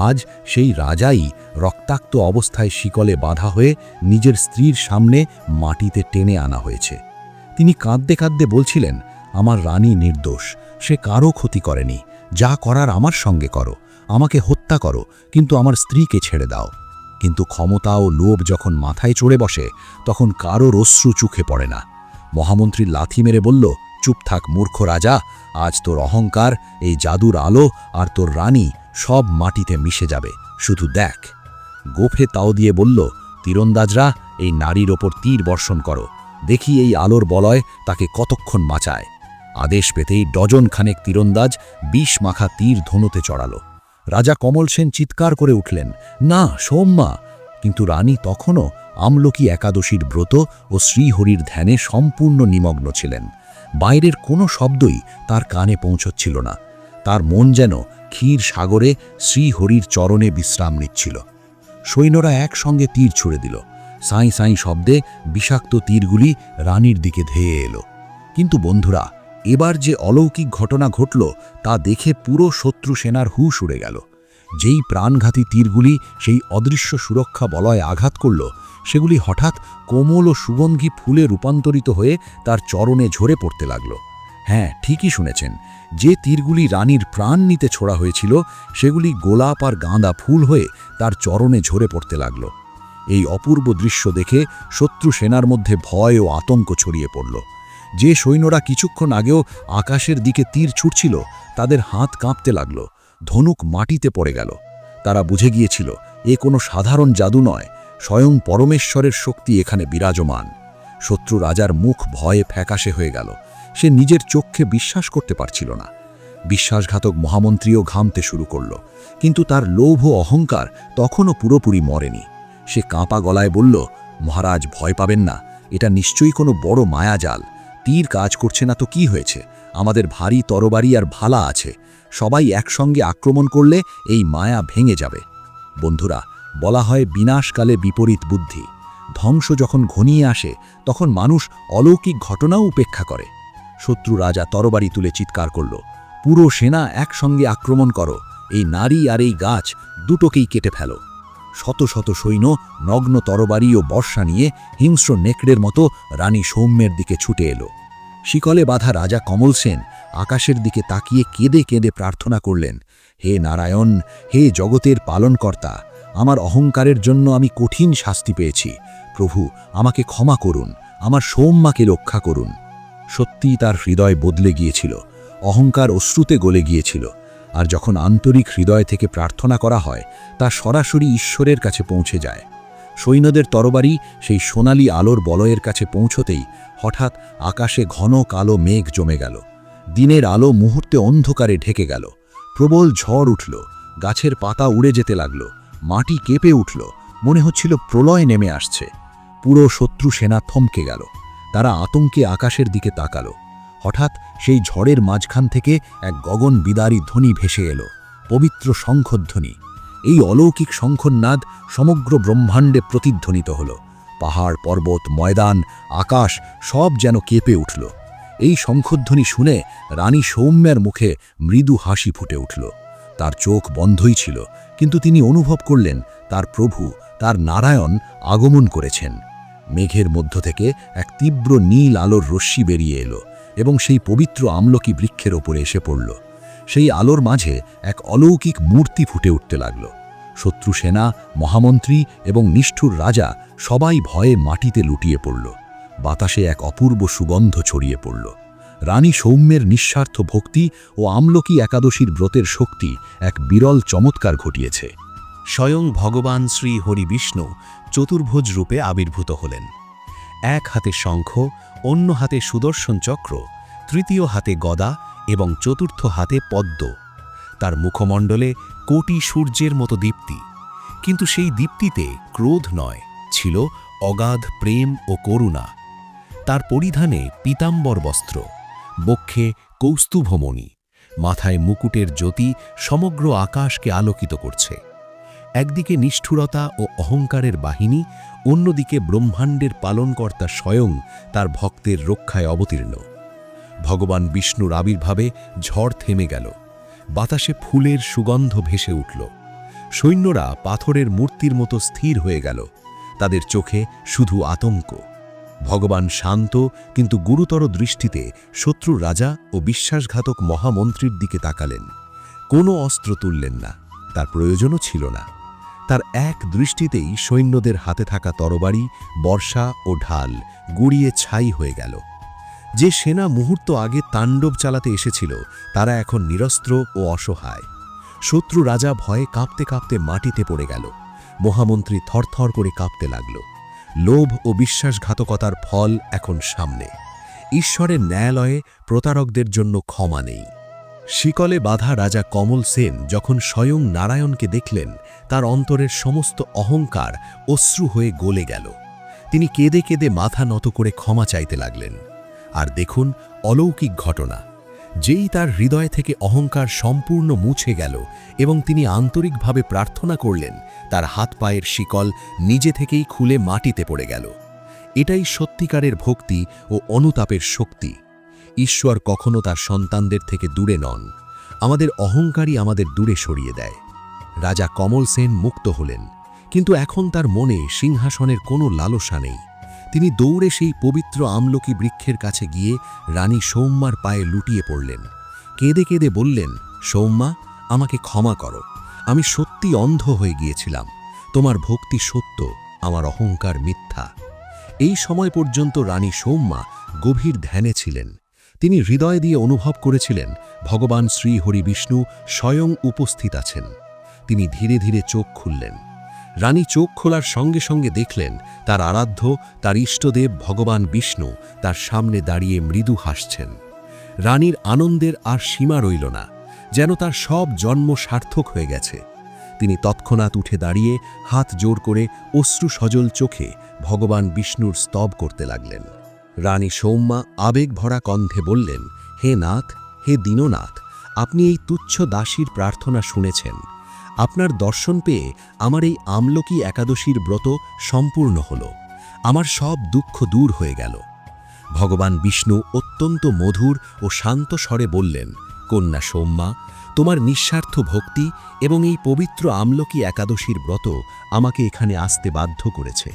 আজ সেই রাজাই রক্তাক্ত অবস্থায় শিকলে বাঁধা হয়ে নিজের স্ত্রীর সামনে মাটিতে টেনে আনা হয়েছে। তিনি কাঁদতে কাঁদতে বলছিলেন, আমার রানী নির্দোষ, সে কারও ক্ষতি করেনি, যা করার আমার সঙ্গে করো, আমাকে হত্যা করো, কিন্তু আমার স্ত্রীকে ছেড়ে দাও। কিন্তু ক্ষমতা ও লোভ যখন মাথায় চড়ে বসে, তখন কারোর অশ্রু চোখে পড়ে না। মহামন্ত্রী লাথি মেরে বলল, চুপ থাক মূর্খ রাজা, আজ তোর অহংকার, এই জাদুর আলো আর তোর রানী সব মাটিতে মিশে যাবে, শুধু দেখ। গোফে তাও দিয়ে বলল, তীরন্দাজরা, এই নারীর ওপর তীর বর্ষণ করো, দেখি এই আলোর বলয় তাকে কতক্ষণ বাঁচায়। আদেশ পেতেই ডজন খানেক তীরন্দাজ বিষ মাখা তীর ধনুতে চড়ালো। রাজা কমল সেন চিৎকার করে উঠলেন, না সৌম্যা! কিন্তু রানী তখনও আমলকি একাদশীর ব্রত ও শ্রীহরির ধ্যানে সম্পূর্ণ নিমগ্ন ছিলেন। বাইরের কোনো শব্দই তার কানে পৌঁছচ্ছিল না। তার মন যেন ক্ষীর সাগরে শ্রীহরির চরণে বিশ্রাম নিচ্ছিল। সৈন্যরা একসঙ্গে তীর ছুড়ে দিল। সাঁই সাঁই শব্দে বিষাক্ত তীরগুলি রানীর দিকে ধেয়ে এলো। কিন্তু বন্ধুরা, এবার যে অলৌকিক ঘটনা ঘটল তা দেখে পুরো শত্রু সেনার হুঁশ উড়ে গেল। যেই প্রাণঘাতী তীরগুলি সেই অদৃশ্য সুরক্ষা বলয়ে আঘাত করল, সেগুলি হঠাৎ কোমল ও সুগন্ধি ফুলে রূপান্তরিত হয়ে তার চরণে ঝরে পড়তে লাগল। হ্যাঁ, ঠিকই শুনেছেন, যে তীরগুলি রানীর প্রাণ নিতে ছোড়া হয়েছিল, সেগুলি গোলাপ আর গাঁদা ফুল হয়ে তার চরণে ঝরে পড়তে লাগল। এই অপূর্ব দৃশ্য দেখে শত্রু সেনার মধ্যে ভয় ও আতঙ্ক ছড়িয়ে পড়ল। যে সৈন্যরা কিছুক্ষণ আগেও আকাশের দিকে তীর ছুটছিল, তাদের হাত কাঁপতে লাগল, ধনুক মাটিতে পড়ে গেল। তারা বুঝে গিয়েছিল এ কোনো সাধারণ জাদু নয়, স্বয়ং পরমেশ্বরের শক্তি এখানে বিরাজমান। শত্রু রাজার মুখ ভয়ে ফ্যাকাশে হয়ে গেল। সে নিজের চোখে বিশ্বাস করতে পারছিল না। বিশ্বাসঘাতক মহামন্ত্রীও ঘামতে শুরু করল, কিন্তু তার লোভ ও অহংকার তখনও পুরোপুরি মরেনি। সে কাঁপা গলায় বলল, মহারাজ, ভয় পাবেন না, এটা নিশ্চয়ই কোনো বড় মায়াজাল। তীর কাজ করছে না তো কি হয়েছে, আমাদের ভারী তরবারি আর ভালা আছে, সবাই একসঙ্গে আক্রমণ করলে এই মায়া ভেঙে যাবে। বন্ধুরা, বলা হয় বিনাশকালে বিপরীত বুদ্ধি। ধ্বংস যখন ঘনিয়ে আসে, তখন মানুষ অলৌকিক ঘটনাও উপেক্ষা করে। শত্রু রাজা তরবারি তুলে চিৎকার করল, পুরো সেনা একসঙ্গে আক্রমণ করো, এই নারী আর এই গাছ দুটোকেই কেটে ফেলো। শত শত সৈন্য নগ্ন তরবারি ও বর্ষা নিয়ে হিংস্র নেকড়ের মতো রানী সৌম্যের দিকে ছুটে এলো। শিকলে বাঁধা রাজা কমল সেন আকাশের দিকে তাকিয়ে কেঁদে কেঁদে প্রার্থনা করলেন, হে নারায়ণ, হে জগতের পালনকর্তা, আমার অহংকারের জন্য আমি কঠিন শাস্তি পেয়েছি। প্রভু, আমাকে ক্ষমা করুন, আমার সৌম্যাকে রক্ষা করুন। সত্যিই তার হৃদয় বদলে গিয়েছিল, অহংকার অশ্রুতে গলে গিয়েছিল। আর যখন আন্তরিক হৃদয় থেকে প্রার্থনা করা হয়, তা সরাসরি ঈশ্বরের কাছে পৌঁছে যায়। সৈন্যদের তরবারি সেই সোনালি আলোর বলয়ের কাছে পৌঁছতেই হঠাৎ আকাশে ঘন কালো মেঘ জমে গেল। দিনের আলো মুহূর্তে অন্ধকারে ঢেকে গেল। প্রবল ঝড় উঠল, গাছের পাতা উড়ে যেতে লাগল, মাটি কেঁপে উঠল, মনে হচ্ছিল প্রলয় নেমে আসছে। পুরো শত্রু সেনা থমকে গেল। তারা আতঙ্কে আকাশের দিকে তাকালো। হঠাৎ সেই ঝড়ের মাঝখান থেকে এক গগন বিদারী ধ্বনি ভেসে এলো, পবিত্র শঙ্খধ্বনি। এই অলৌকিক শঙ্খনাদ সমগ্র ব্রহ্মাণ্ডে প্রতিধ্বনিত হল। পাহাড়, পর্বত, ময়দান, আকাশ সব যেন কেঁপে উঠল। এই শঙ্খধ্বনি শুনে রানী সৌম্যার মুখে মৃদু হাসি ফুটে উঠল। তার চোখ বন্ধই ছিল, কিন্তু তিনি অনুভব করলেন তার প্রভু, তার নারায়ণ আগমন করেছেন। মেঘের মধ্য থেকে এক তীব্র নীল আলোর রশ্মি বেরিয়ে এলো এবং সেই পবিত্র আমলকি বৃক্ষের ওপরে এসে পড়ল। সেই আলোর মাঝে এক অলৌকিক মূর্তি ফুটে উঠতে লাগল। শত্রু সেনা, মহামন্ত্রী এবং নিষ্ঠুর রাজা সবাই ভয়ে মাটিতে লুটিয়ে পড়ল। বাতাসে এক অপূর্ব সুগন্ধ ছড়িয়ে পড়ল। রানী সৌম্যের নিঃস্বার্থ ভক্তি ও আমলকি একাদশীর ব্রতের শক্তি এক বিরল চমৎকার ঘটিয়েছে। স্বয়ং ভগবান শ্রী হরি বিষ্ণু চতুর্ভুজ রূপে আবির্ভূত হলেন। এক হাতে শঙ্খ, অন্য হাতে সুদর্শন চক্র, তৃতীয় হাতে গদা এবং চতুর্থ হাতে পদ্ম। তার মুখমণ্ডলে কোটি সূর্যের মতো দীপ্তি, কিন্তু সেই দীপ্তিতে ক্রোধ নয়, ছিল অগাধ প্রেম ও করুণা। তার পরিধানে পীতাম্বর বস্ত্র, বক্ষে কৌস্তুভমণি, মাথায় মুকুটের জ্যোতি সমগ্র আকাশকে আলোকিত করছে। একদিকে নিষ্ঠুরতা ও অহংকারের বাহিনী, অন্যদিকে ব্রহ্মাণ্ডের পালনকর্তা স্বয়ং তার ভক্তের রক্ষায় অবতীর্ণ। ভগবান বিষ্ণুর আবির্ভাবে ঝড় থেমে গেল, বাতাসে ফুলের সুগন্ধ ভেসে উঠল। সৈন্যরা পাথরের মূর্তির মতো স্থির হয়ে গেল, তাদের চোখে শুধু আতঙ্ক। ভগবান শান্ত কিন্তু গুরুতর দৃষ্টিতে শত্রু রাজা ও বিশ্বাসঘাতক মহামন্ত্রীর দিকে তাকালেন। কোনো অস্ত্র তুললেন না, তার প্রয়োজনও ছিল না। তার এক দৃষ্টিতেই সৈন্যদের হাতে থাকা তরবারি, বর্ষা ও ঢাল গুড়িয়ে ছাই হয়ে গেল। যে সেনা মুহূর্ত আগে তাণ্ডব চালাতে এসেছিল, তারা এখন নিরস্ত্র ও অসহায়। শত্রু রাজা ভয়ে কাঁপতে কাঁপতে মাটিতে পড়ে গেল। মহামন্ত্রী থরথর করে কাঁপতে লাগল। লোভ ও বিশ্বাসঘাতকতার ফল এখন সামনে। ঈশ্বরের ন্যায়ালয়ে প্রতারকদের জন্য ক্ষমা নেই। শিকলে বাঁধা রাজা কমল সেন যখন স্বয়ং নারায়ণকে দেখলেন, তার অন্তরের সমস্ত অহংকার অশ্রু হয়ে গলে গেল। তিনি কেঁদে কেঁদে মাথা নত করে ক্ষমা চাইতে লাগলেন। আর দেখুন অলৌকিক ঘটনা, যেই তার হৃদয় থেকে অহংকার সম্পূর্ণ মুছে গেল এবং তিনি আন্তরিকভাবে প্রার্থনা করলেন, তার হাত পায়ের শিকল নিজে থেকেই খুলে মাটিতে পড়ে গেল। এটাই সত্যিকারের ভক্তি ও অনুতাপের শক্তি। ঈশ্বর কখনো তার সন্তানদের থেকে দূরে নন, আমাদের অহংকারই আমাদের দূরে সরিয়ে দেয়। রাজা কমল সেন মুক্ত হলেন, কিন্তু এখন তার মনে সিংহাসনের কোনো লালসা নেই। তিনি দৌড়ে সেই পবিত্র আমলকি বৃক্ষের কাছে গিয়ে রানী সৌম্যার পায়ে লুটিয়ে পড়লেন। কেঁদে কেঁদে বললেন, সৌম্যা, আমাকে ক্ষমা করো, আমি সত্যি অন্ধ হয়ে গিয়েছিলাম। তোমার ভক্তি সত্য, আমার অহংকার মিথ্যা। এই সময় পর্যন্ত রানী সৌম্যা গভীর ধ্যানে ছিলেন। তিনি হৃদয় দিয়ে অনুভব করেছিলেন ভগবান শ্রী হরি বিষ্ণু স্বয়ং উপস্থিত আছেন। তিনি ধীরে ধীরে চোখ খুললেন। রানী চোখ খোলার সঙ্গে সঙ্গে দেখলেন তার আরাধ্য, তার ইষ্টদেব ভগবান বিষ্ণু তার সামনে দাঁড়িয়ে মৃদু হাসছেন। রানীর আনন্দের আর সীমা রইল না, যেন তার সব জন্ম সার্থক হয়ে গেছে। তিনি তৎক্ষণাৎ উঠে দাঁড়িয়ে হাত জোড় করে অশ্রু সজল চোখে ভগবান বিষ্ণুর স্তব করতে লাগলেন। রানী সৌম্যা আবেগ ভরা কণ্ঠে বললেন, হে নাথ, হে দীননাথ, আপনি এই তুচ্ছ দাসীর প্রার্থনা শুনেছেন। আপনার দর্শন পেয়ে আমার এই আমলকি একাদশীর ব্রত সম্পূর্ণ হল, আমার সব দুঃখ দূর হয়ে গেল। ভগবান বিষ্ণু অত্যন্ত মধুর ও শান্ত স্বরে বললেন, কন্যা সৌম্যা, তোমার নিঃস্বার্থ ভক্তি এবং এই পবিত্র আমলকি একাদশীর ব্রত আমাকে এখানে আসতে বাধ্য করেছে।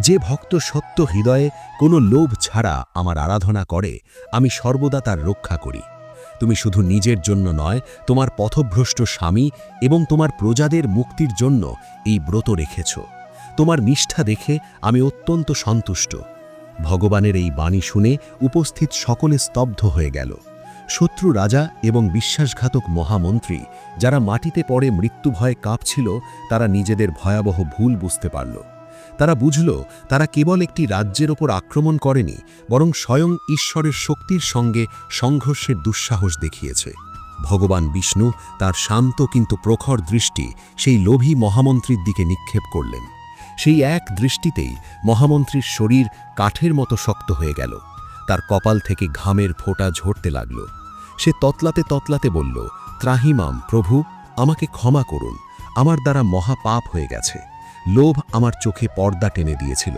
যে ভক্ত সত্য হৃদয়ে কোনো লোভ ছাড়া আমার আরাধনা করে, আমি সর্বদা তার রক্ষা করি। তুমি শুধু নিজের জন্য নয়, তোমার পথভ্রষ্ট স্বামী এবং তোমার প্রজাদের মুক্তির জন্য এই ব্রত রেখেছ। তোমার নিষ্ঠা দেখে আমি অত্যন্ত সন্তুষ্ট। ভগবানের এই বাণী শুনে উপস্থিত সকলে স্তব্ধ হয়ে গেল। শত্রু রাজা এবং বিশ্বাসঘাতক মহামন্ত্রী, যারা মাটিতে পড়ে মৃত্যু ভয়ে কাঁপছিল, তারা নিজেদের ভয়াবহ ভুল বুঝতে পারল। তারা বুঝল, তারা কেবল একটি রাজ্যের ওপর আক্রমণ করেনি, বরং স্বয়ং ঈশ্বরের শক্তির সঙ্গে সংঘর্ষের দুঃসাহস দেখিয়েছে। ভগবান বিষ্ণু তার শান্ত কিন্তু প্রখর দৃষ্টি সেই লোভী মহামন্ত্রীর দিকে নিক্ষেপ করলেন। সেই এক দৃষ্টিতেই মহামন্ত্রীর শরীর কাঠের মতো শক্ত হয়ে গেল। তার কপাল থেকে ঘামের ফোঁটা ঝরতে লাগল। সে ততলাতে ততলাতে বলল, ত্রাহিমাম প্রভু, আমাকে ক্ষমা করুন, আমার দ্বারা মহাপাপ হয়ে গেছে। লোভ আমার চোখে পর্দা টেনে দিয়েছিল।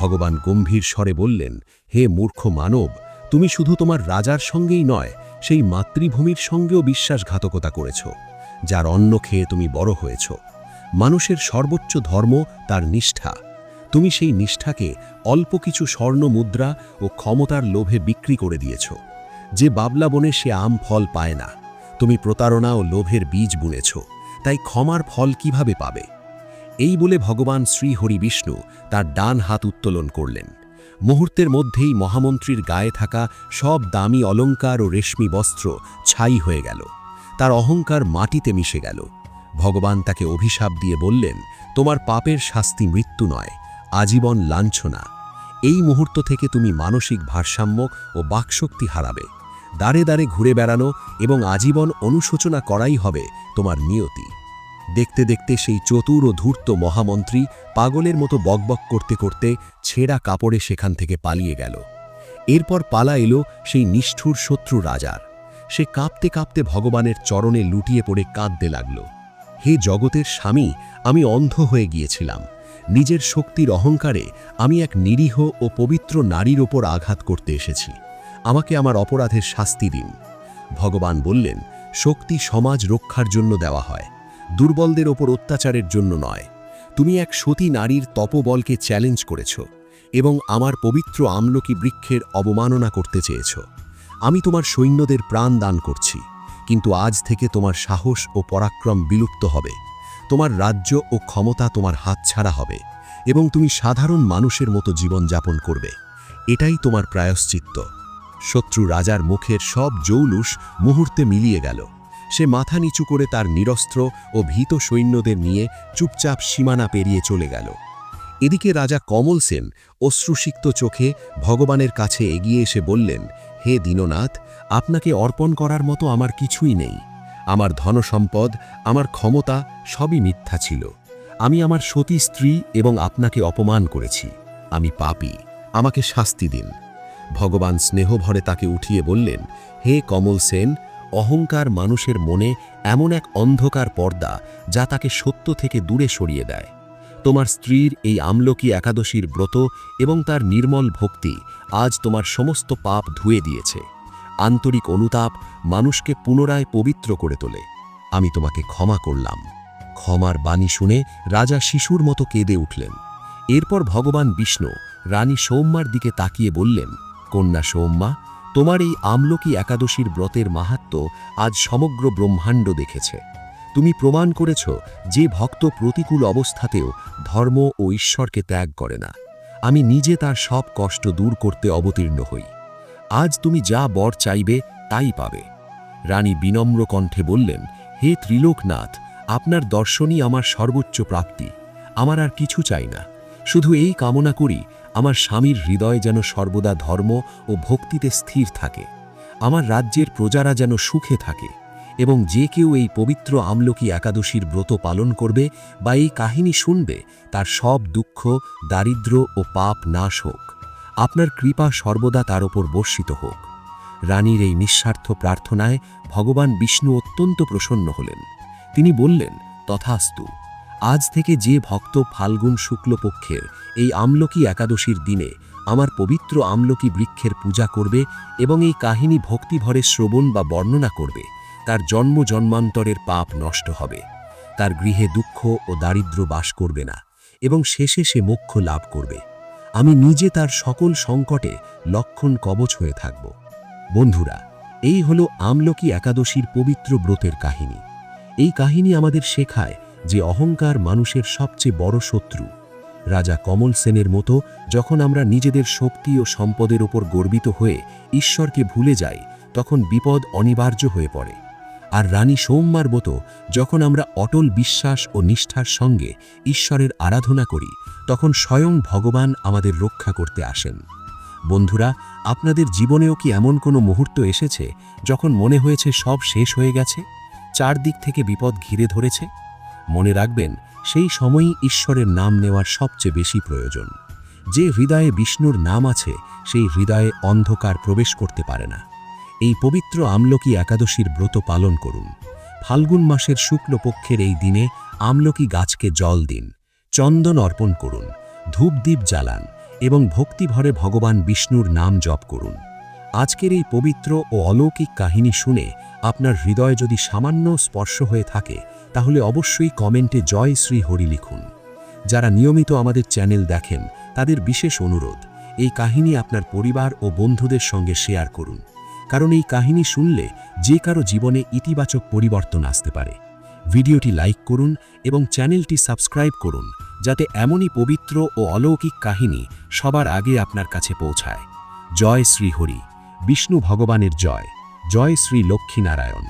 ভগবান গম্ভীর স্বরে বললেন, হে মূর্খ মানব, তুমি শুধু তোমার রাজার সঙ্গেই নয়, সেই মাতৃভূমির সঙ্গেও বিশ্বাসঘাতকতা করেছ, যার অন্ন খেয়ে তুমি বড় হয়েছ। মানুষের সর্বোচ্চ ধর্ম তার নিষ্ঠা। তুমি সেই নিষ্ঠাকে অল্প কিছু স্বর্ণ মুদ্রা ও ক্ষমতার লোভে বিক্রি করে দিয়েছ। যে বাবলা বনে সে আম ফল পায় না। তুমি প্রতারণা ও লোভের বীজ বুনেছ, তাই ক্ষমার ফল কিভাবে পাবে? এই বলে ভগবান শ্রীহরি বিষ্ণু তার ডান হাত উত্তোলন করলেন। মুহূর্তের মধ্যেই মহামন্ত্রীর গায়ে থাকা সব দামি অলঙ্কার ও রেশমি বস্ত্র ছাই হয়ে গেল। তার অহংকার মাটিতে মিশে গেল। ভগবান তাকে অভিশাপ দিয়ে বললেন, তোমার পাপের শাস্তি মৃত্যু নয়, আজীবন লাঞ্ছনা। এই মুহূর্ত থেকে তুমি মানসিক ভারসাম্য ও বাকশক্তি হারাবে। দাঁড়ে দাঁড়ে ঘুরে বেড়ানো এবং আজীবন অনুশোচনা করাই হবে তোমার নিয়তি। দেখতে দেখতে সেই চতুর ও ধূর্ত মহামন্ত্রী পাগলের মতো বকবক করতে করতে ছেঁড়া কাপড়ে সেখান থেকে পালিয়ে গেল। এরপর পালা এলো সেই নিষ্ঠুর শত্রু রাজার। সে কাঁপতে কাঁপতে ভগবানের চরণে লুটিয়ে পড়ে কাঁদতে লাগল। হে জগতের স্বামী, আমি অন্ধ হয়ে গিয়েছিলাম। নিজের শক্তির অহংকারে আমি এক নিরীহ ও পবিত্র নারীর ওপর আঘাত করতে এসেছি। আমাকে আমার অপরাধের শাস্তি দিন। ভগবান বললেন, শক্তি সমাজ রক্ষার জন্য দেওয়া হয়, দুর্বলদের ওপর অত্যাচারের জন্য নয়। তুমি এক সতী নারীর তপবলকে চ্যালেঞ্জ করেছ এবং আমার পবিত্র আমলকি বৃক্ষের অবমাননা করতে চেয়েছ। আমি তোমার সৈন্যদের প্রাণ দান করছি, কিন্তু আজ থেকে তোমার সাহস ও পরাক্রম বিলুপ্ত হবে। তোমার রাজ্য ও ক্ষমতা তোমার হাতছাড়া হবে এবং তুমি সাধারণ মানুষের মতো জীবনযাপন করবে। এটাই তোমার প্রায়শ্চিত্ত। শত্রু রাজার মুখের সব জৌলুস মুহূর্তে মিলিয়ে গেল। সে মাথা নিচু করে তার নিরস্ত্র ও ভীত সৈন্যদের নিয়ে চুপচাপ সীমানা পেরিয়ে চলে গেল। এদিকে রাজা কমল সেন অশ্রুসিক্ত চোখে ভগবানের কাছে এগিয়ে এসে বললেন, হে দীননাথ, আপনাকে অর্পণ করার মতো আমার কিছুই নেই। আমার ধনসম্পদ, আমার ক্ষমতা সবই মিথ্যা ছিল। আমি আমার সতী স্ত্রী এবং আপনাকে অপমান করেছি। আমি পাপী, আমাকে শাস্তি দিন। ভগবান স্নেহভরে তাকে উঠিয়ে বললেন, হে কমল সেন, অহংকার মানুষের মনে এমন এক অন্ধকার পর্দা যা তাকে সত্য থেকে দূরে সরিয়ে দেয়। তোমার স্ত্রীর এই আমলকি একাদশীর ব্রত এবং তার নির্মল ভক্তি আজ তোমার সমস্ত পাপ ধুয়ে দিয়েছে। আন্তরিক অনুতাপ মানুষকে পুনরায় পবিত্র করে তোলে। আমি তোমাকে ক্ষমা করলাম। ক্ষমার বাণী শুনে রাজা শিশুর মতো কেঁদে উঠলেন। এরপর ভগবান বিষ্ণু রানী সৌম্যার দিকে তাকিয়ে বললেন, কন্যা সৌম্যা, তোমার এই আমলকি একাদশীর ব্রতের মাহাত্ম্য আজ সমগ্র ব্রহ্মাণ্ড দেখেছে। তুমি প্রমাণ করেছ যে ভক্ত প্রতিকূল অবস্থাতেও ধর্ম ও ঈশ্বরকে ত্যাগ করে না, আমি নিজে তার সব কষ্ট দূর করতে অবতীর্ণ হই। আজ তুমি যা বর চাইবে তাই পাবে। রানী বিনম্র কণ্ঠে বললেন, হে ত্রিলোকনাথ, আপনার দর্শনই আমার সর্বোচ্চ প্রাপ্তি। আমার আর কিছু চাই না, শুধু এই কামনা করি আমার স্বামীর হৃদয় যেন সর্বদা ধর্ম ও ভক্তিতে স্থির থাকে, আমার রাজ্যের প্রজারা যেন সুখে থাকে, এবং যে কেউ এই পবিত্র আমলকি একাদশীর ব্রত পালন করবে বা এই কাহিনী শুনবে তার সব দুঃখ, দারিদ্র্য ও পাপ নাশ হোক। আপনার কৃপা সর্বদা তার ওপর বর্ষিত হোক। রানীর এই নিঃস্বার্থ প্রার্থনায় ভগবান বিষ্ণু অত্যন্ত প্রসন্ন হলেন। তিনি বললেন, তথাস্তু। আজ থেকে যে ভক্ত ফাল্গুন শুক্লপক্ষের এই আমলকি একাদশীর দিনে আমার পবিত্র আমলকি বৃক্ষের পূজা করবে এবং এই কাহিনী ভক্তিভরে শ্রবণ বা বর্ণনা করবে, তার জন্ম জন্মান্তরের পাপ নষ্ট হবে। তার গৃহে দুঃখ ও দারিদ্র্য বাস করবে না এবং শেষে সে মোক্ষ লাভ করবে। আমি নিজে তার সকল সংকটে লক্ষণ কবচ হয়ে থাকব। বন্ধুরা, এই হলো আমলকি একাদশীর পবিত্র ব্রতের কাহিনী। এই কাহিনী আমাদের শেখায় যে অহংকার মানুষের সবচেয়ে বড় শত্রু। রাজা কমল সেনের মতো যখন আমরা নিজেদের শক্তি ও সম্পদের ওপর গর্বিত হয়ে ঈশ্বরকে ভুলে যাই, তখন বিপদ অনিবার্য হয়ে পড়ে। আর রানী সৌম্যার মতো যখন আমরা অটল বিশ্বাস ও নিষ্ঠার সঙ্গে ঈশ্বরের আরাধনা করি, তখন স্বয়ং ভগবান আমাদের রক্ষা করতে আসেন। বন্ধুরা, আপনাদের জীবনেও কি এমন কোনো মুহূর্ত এসেছে যখন মনে হয়েছে সব শেষ হয়ে গেছে, চারদিক থেকে বিপদ ঘিরে ধরেছে? মনে রাখবেন, সেই সময়ই ঈশ্বরের নাম নেওয়ার সবচেয়ে বেশি প্রয়োজন। যে হৃদয়ে বিষ্ণুর নাম আছে, সেই হৃদয়ে অন্ধকার প্রবেশ করতে পারে না। এই পবিত্র আমলকি একাদশীর ব্রত পালন করুন। ফাল্গুন মাসের শুক্লপক্ষের এই দিনে আমলকি গাছকে জল দিন, চন্দন অর্পণ করুন, ধূপদীপ জ্বালান এবং ভক্তিভরে ভগবান বিষ্ণুর নাম জপ করুন। আজকের এই পবিত্র ও অলৌকিক কাহিনী শুনে আপনার হৃদয় যদি সামান্য স্পর্শ হয়ে থাকে, তাহলে অবশ্যই কমেন্টে জয় শ্রী হরি লিখুন। যারা নিয়মিত আমাদের চ্যানেল দেখেন, তাদের বিশেষ অনুরোধ, এই কাহিনী আপনার পরিবার ও বন্ধুদের সঙ্গে শেয়ার করুন, কারণ এই কাহিনী শুনলে যে কারো জীবনে ইতিবাচক পরিবর্তন আসতে পারে। ভিডিওটি লাইক করুন এবং চ্যানেলটি সাবস্ক্রাইব করুন, যাতে এমনই পবিত্র ও অলৌকিক কাহিনী সবার আগে আপনার কাছে পৌঁছায়। জয় শ্রী হরি, বিষ্ণু ভগবানের জয়, জয় শ্রী লক্ষ্মীনারায়ণ।